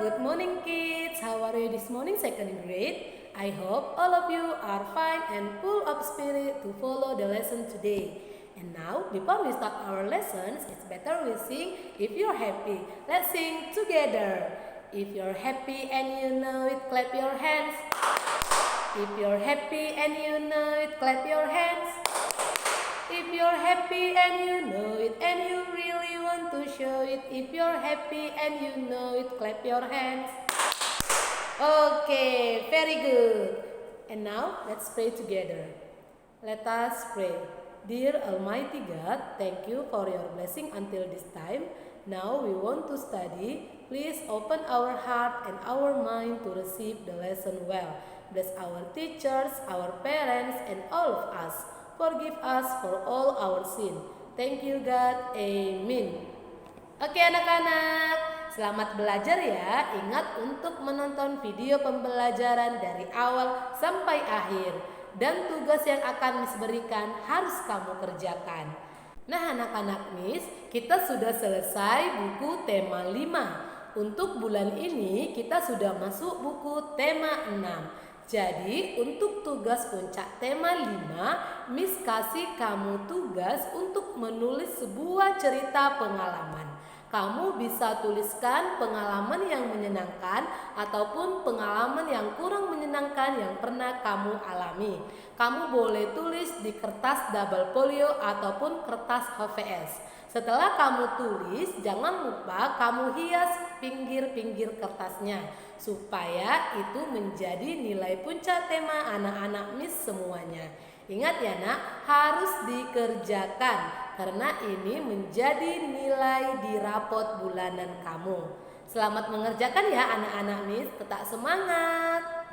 good morning kids. How are you this morning, second grade? I hope all of you are fine and full of spirit to follow the lesson today. And now, before we start our lessons, it's better we sing if you're happy. Let's sing together. If you're happy and you know it, clap your hands. If you're happy and you know it, clap your hands. If you're happy and you know it and you really want to show it, if you're happy and you know it, clap your hands. Okay, very good. And now let's pray together. Let us pray. Dear Almighty God, thank you for your blessing until this time. Now we want to study. Please open our heart and our mind to receive the lesson well. Bless our teachers, our parents, and all of us. Forgive us for all our sin. Thank you God. Amen. Oke anak-anak, selamat belajar ya. Ingat untuk menonton video pembelajaran dari awal sampai akhir. Dan tugas yang akan Miss berikan harus kamu kerjakan. Nah anak-anak Miss, kita sudah selesai buku tema 5. Untuk bulan ini kita sudah masuk buku tema 6. Jadi untuk tugas puncak tema 5, Miss kasih kamu tugas untuk menulis sebuah cerita pengalaman. Kamu bisa tuliskan pengalaman yang menyenangkan ataupun pengalaman yang kurang menyenangkan yang pernah kamu alami. Kamu boleh tulis di kertas double folio ataupun kertas HVS. Setelah kamu tulis, jangan lupa kamu hias pinggir-pinggir kertasnya supaya itu menjadi nilai puncak tema anak-anak Miss semuanya. Ingat ya nak, harus dikerjakan karena ini menjadi nilai di rapot bulanan kamu. Selamat mengerjakan ya anak-anak Miss, tetap semangat.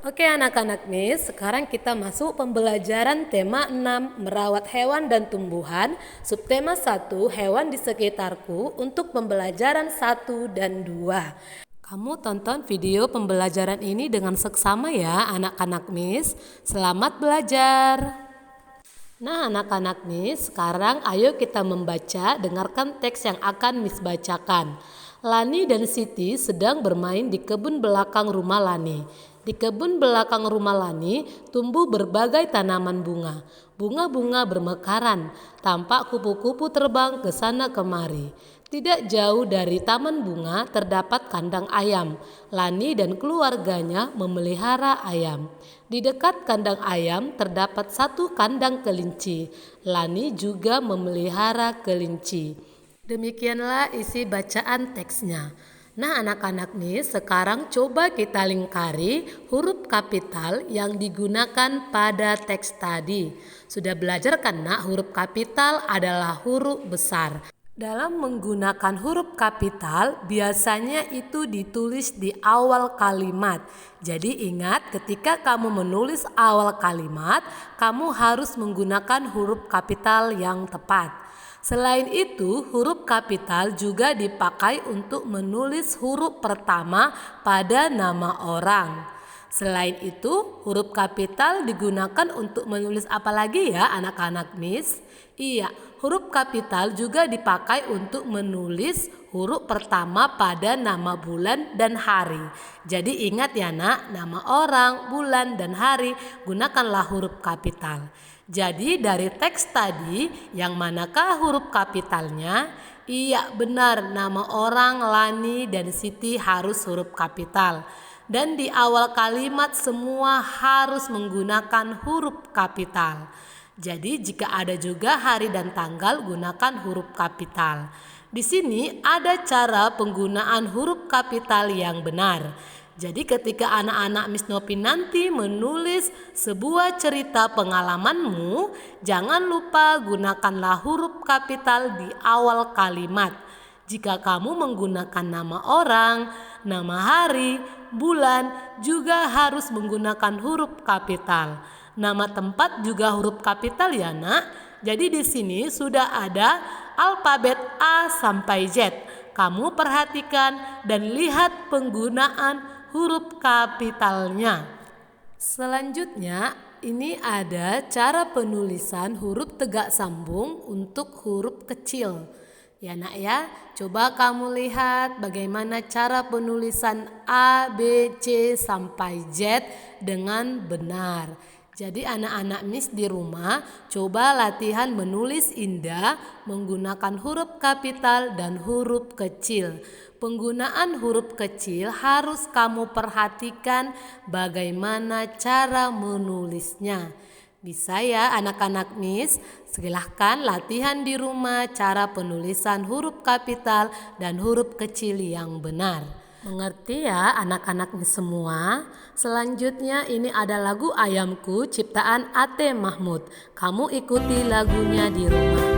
Oke anak-anak Miss, sekarang kita masuk pembelajaran tema 6 merawat hewan dan tumbuhan, subtema 1 hewan di sekitarku untuk pembelajaran 1 dan 2. Kamu tonton video pembelajaran ini dengan seksama ya anak-anak Miss. Selamat belajar. Nah anak-anak Miss, sekarang ayo kita membaca, dengarkan teks yang akan Miss bacakan. Lani dan Siti sedang bermain di kebun belakang rumah Lani. Di kebun belakang rumah Lani tumbuh berbagai tanaman bunga. Bunga-bunga bermekaran, tampak kupu-kupu terbang ke sana kemari. Tidak jauh dari taman bunga terdapat kandang ayam. Lani dan keluarganya memelihara ayam. Di dekat kandang ayam terdapat satu kandang kelinci. Lani juga memelihara kelinci. Demikianlah isi bacaan teksnya. Nah anak-anak nih, sekarang coba kita lingkari huruf kapital yang digunakan pada teks tadi. Sudah belajar kan nak, huruf kapital adalah huruf besar. Dalam menggunakan huruf kapital, biasanya itu ditulis di awal kalimat. Jadi ingat, ketika kamu menulis awal kalimat, kamu harus menggunakan huruf kapital yang tepat. Selain itu, huruf kapital juga dipakai untuk menulis huruf pertama pada nama orang. Selain itu, huruf kapital digunakan untuk menulis apa lagi ya anak-anak Miss? Iya, huruf kapital juga dipakai untuk menulis huruf pertama pada nama bulan dan hari. Jadi ingat ya nak, nama orang, bulan, dan hari gunakanlah huruf kapital. Jadi dari teks tadi, yang manakah huruf kapitalnya? Iya benar, nama orang Lani dan Siti harus huruf kapital. Dan di awal kalimat semua harus menggunakan huruf kapital. Jadi jika ada juga hari dan tanggal, gunakan huruf kapital. Di sini ada cara penggunaan huruf kapital yang benar. Jadi ketika anak-anak Miss Nopi nanti menulis sebuah cerita pengalamanmu, jangan lupa gunakanlah huruf kapital di awal kalimat. Jika kamu menggunakan nama orang, nama hari, bulan juga harus menggunakan huruf kapital. Nama tempat juga huruf kapital ya nak. Jadi di sini sudah ada alfabet A sampai Z. Kamu perhatikan dan lihat penggunaan huruf kapitalnya. Selanjutnya, ini ada cara penulisan huruf tegak sambung untuk huruf kecil. Ya nak ya, coba kamu lihat bagaimana cara penulisan A, B, C sampai Z dengan benar. Jadi anak-anak Miss di rumah coba latihan menulis indah menggunakan huruf kapital dan huruf kecil. Penggunaan huruf kecil harus kamu perhatikan bagaimana cara menulisnya. Bisa ya anak-anak Miss, silahkan latihan di rumah cara penulisan huruf kapital dan huruf kecil yang benar. Mengerti ya anak-anak Miss semua? Selanjutnya ini ada lagu Ayamku ciptaan A.T. Mahmud. Kamu ikuti lagunya di rumah.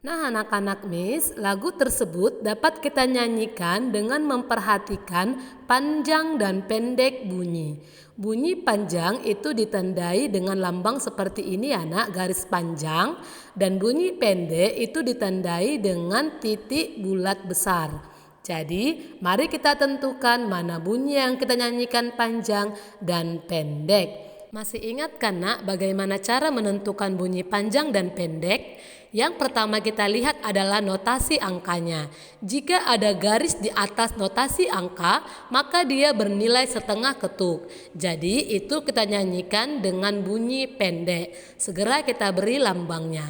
Nah anak-anak Miss, lagu tersebut dapat kita nyanyikan dengan memperhatikan panjang dan pendek bunyi. Bunyi panjang itu ditandai dengan lambang seperti ini ya nak, garis panjang. Dan bunyi pendek itu ditandai dengan titik bulat besar. Jadi mari kita tentukan mana bunyi yang kita nyanyikan panjang dan pendek. Masih ingat kan nak bagaimana cara menentukan bunyi panjang dan pendek? Yang pertama kita lihat adalah notasi angkanya. Jika ada garis di atas notasi angka, maka dia bernilai setengah ketuk. Jadi itu kita nyanyikan dengan bunyi pendek. Segera kita beri lambangnya.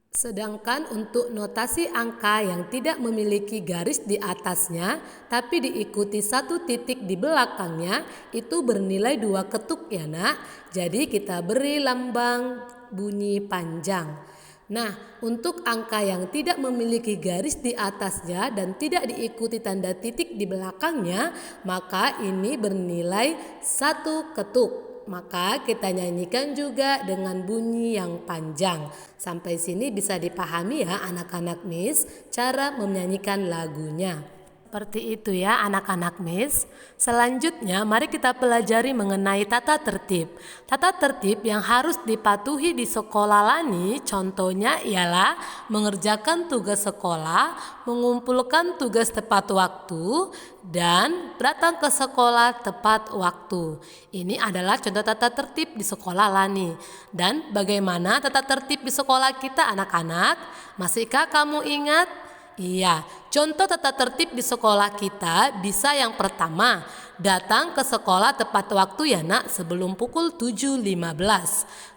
Sedangkan untuk notasi angka yang tidak memiliki garis di atasnya tapi diikuti satu titik di belakangnya itu bernilai 2 ketuk ya nak. Jadi kita beri lambang bunyi panjang. Nah, untuk angka yang tidak memiliki garis di atasnya dan tidak diikuti tanda titik di belakangnya, maka ini bernilai 1 ketuk. Maka kita nyanyikan juga dengan bunyi yang panjang. Sampai sini bisa dipahami ya anak-anak Miss cara menyanyikan lagunya. Seperti itu ya anak-anak Miss. Selanjutnya mari kita pelajari mengenai tata tertib. Tata tertib yang harus dipatuhi di sekolah Lani contohnya ialah mengerjakan tugas sekolah, mengumpulkan tugas tepat waktu, dan datang ke sekolah tepat waktu. Ini adalah contoh tata tertib di sekolah Lani. Dan bagaimana tata tertib di sekolah kita anak-anak? Masihkah kamu ingat? Iya, contoh tata tertib di sekolah kita bisa yang pertama, datang ke sekolah tepat waktu ya nak sebelum pukul 7.15.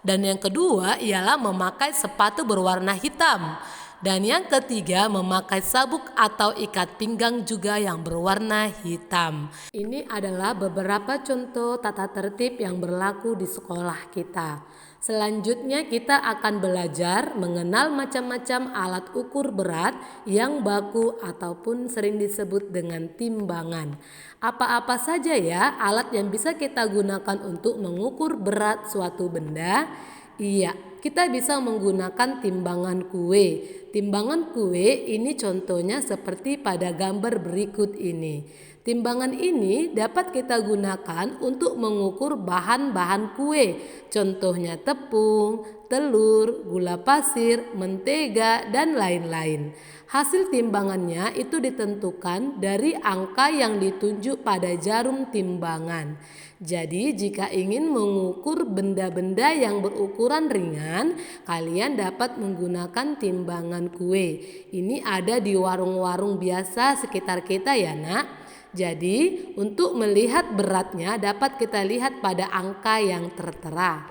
Dan yang kedua ialah memakai sepatu berwarna hitam. Dan yang ketiga memakai sabuk atau ikat pinggang juga yang berwarna hitam. Ini adalah beberapa contoh tata tertib yang berlaku di sekolah kita. Selanjutnya kita akan belajar mengenal macam-macam alat ukur berat yang baku ataupun sering disebut dengan timbangan. Apa-apa saja ya alat yang bisa kita gunakan untuk mengukur berat suatu benda? Iya, kita bisa menggunakan timbangan kue. Timbangan kue ini contohnya seperti pada gambar berikut ini. Timbangan ini dapat kita gunakan untuk mengukur bahan-bahan kue. Contohnya tepung, telur, gula pasir, mentega, dan lain-lain. Hasil timbangannya itu ditentukan dari angka yang ditunjuk pada jarum timbangan. Jadi jika ingin mengukur benda-benda yang berukuran ringan, kalian dapat menggunakan timbangan kue. Ini ada di warung-warung biasa sekitar kita ya nak. Jadi untuk melihat beratnya dapat kita lihat pada angka yang tertera.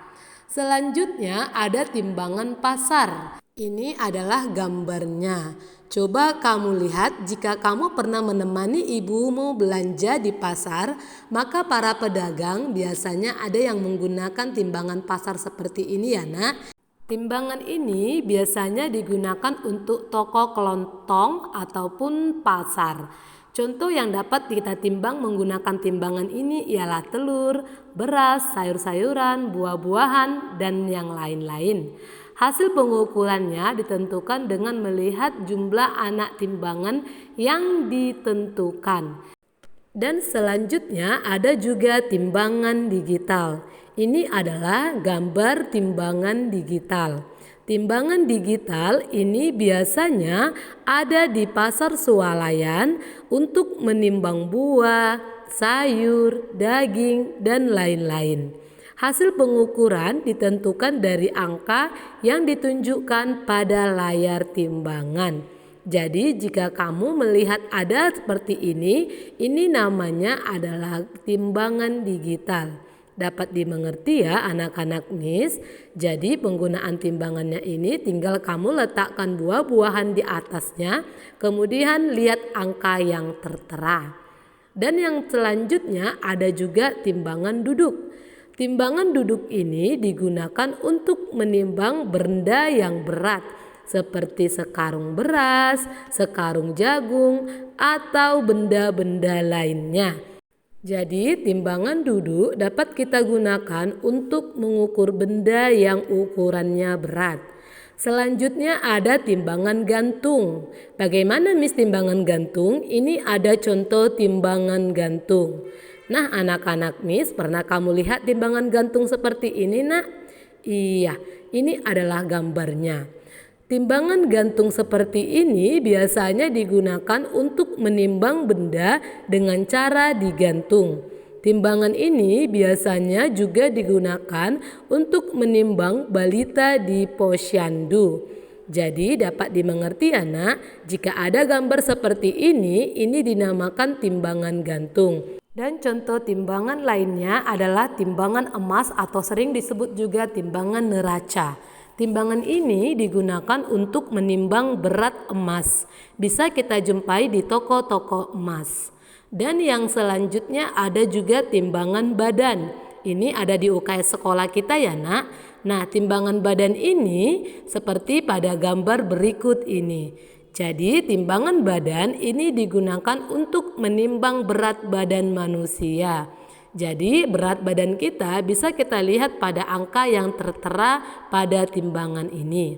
Selanjutnya ada timbangan pasar. Ini adalah gambarnya. Coba kamu lihat jika kamu pernah menemani ibumu belanja di pasar, maka para pedagang biasanya ada yang menggunakan timbangan pasar seperti ini ya nak. Timbangan ini biasanya digunakan untuk toko kelontong ataupun pasar. Contoh yang dapat kita timbang menggunakan timbangan ini ialah telur, beras, sayur-sayuran, buah-buahan, dan yang lain-lain. Hasil pengukurannya ditentukan dengan melihat jumlah anak timbangan yang ditentukan. Dan selanjutnya ada juga timbangan digital. Ini adalah gambar timbangan digital. Timbangan digital ini biasanya ada di pasar swalayan untuk menimbang buah, sayur, daging, dan lain-lain. Hasil pengukuran ditentukan dari angka yang ditunjukkan pada layar timbangan. Jadi jika kamu melihat ada seperti ini namanya adalah timbangan digital. Dapat dimengerti ya anak-anak Miss. Jadi penggunaan timbangannya ini tinggal kamu letakkan buah-buahan di atasnya, kemudian lihat angka yang tertera. Dan yang selanjutnya ada juga timbangan duduk. Timbangan duduk ini digunakan untuk menimbang benda yang berat seperti sekarung beras, sekarung jagung, atau benda-benda lainnya. Jadi timbangan duduk dapat kita gunakan untuk mengukur benda yang ukurannya berat. Selanjutnya ada timbangan gantung. Bagaimana Miss timbangan gantung? Ini ada contoh timbangan gantung. Nah anak-anak Miss, pernah kamu lihat timbangan gantung seperti ini nak? Iya, ini adalah gambarnya. Timbangan gantung seperti ini biasanya digunakan untuk menimbang benda dengan cara digantung. Timbangan ini biasanya juga digunakan untuk menimbang balita di posyandu. Jadi dapat dimengerti anak, jika ada gambar seperti ini dinamakan timbangan gantung. Dan contoh timbangan lainnya adalah timbangan emas atau sering disebut juga timbangan neraca. Timbangan ini digunakan untuk menimbang berat emas. Bisa kita jumpai di toko-toko emas. Dan yang selanjutnya ada juga timbangan badan. Ini ada di UKS sekolah kita ya nak. Nah timbangan badan ini seperti pada gambar berikut ini. Jadi timbangan badan ini digunakan untuk menimbang berat badan manusia. Jadi berat badan kita bisa kita lihat pada angka yang tertera pada timbangan ini.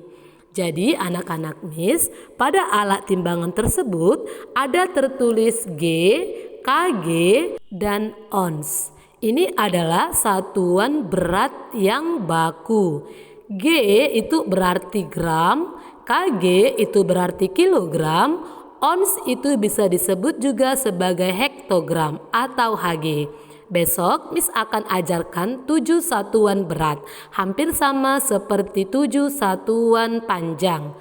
Jadi anak-anak Miss, pada alat timbangan tersebut ada tertulis G, kg, dan ons. Ini adalah satuan berat yang baku. G itu berarti gram, kg itu berarti kilogram, ons itu bisa disebut juga sebagai hektogram atau Hg. Besok Miss akan ajarkan 7 satuan berat, hampir sama seperti 7 satuan panjang.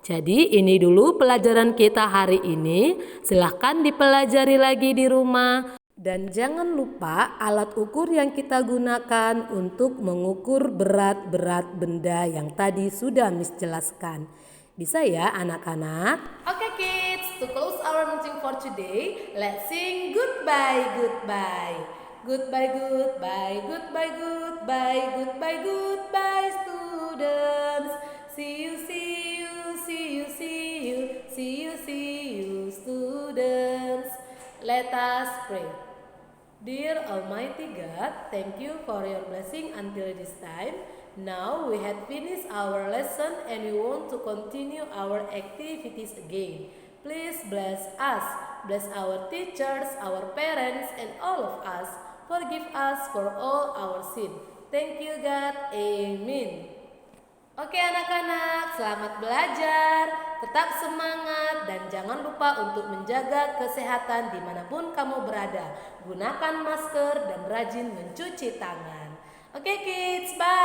Jadi ini dulu pelajaran kita hari ini, silahkan dipelajari lagi di rumah. Dan jangan lupa alat ukur yang kita gunakan untuk mengukur berat-berat benda yang tadi sudah Miss jelaskan. Bisa ya anak-anak? Okay kids, to close our meeting for today, let's sing goodbye, goodbye. Goodbye, goodbye, goodbye, goodbye, goodbye, goodbye students. See you, see you, see you, see you, see you, see you students. Let us pray. Dear Almighty God, thank you for your blessing until this time. Now we have finished our lesson and we want to continue our activities again. Please bless us, bless our teachers, our parents, and all of us. Forgive us for all our sin. Thank you God. Amen. Oke anak-anak, selamat belajar. Tetap semangat dan jangan lupa untuk menjaga kesehatan dimanapun kamu berada. Gunakan masker dan rajin mencuci tangan. Oke kids, bye.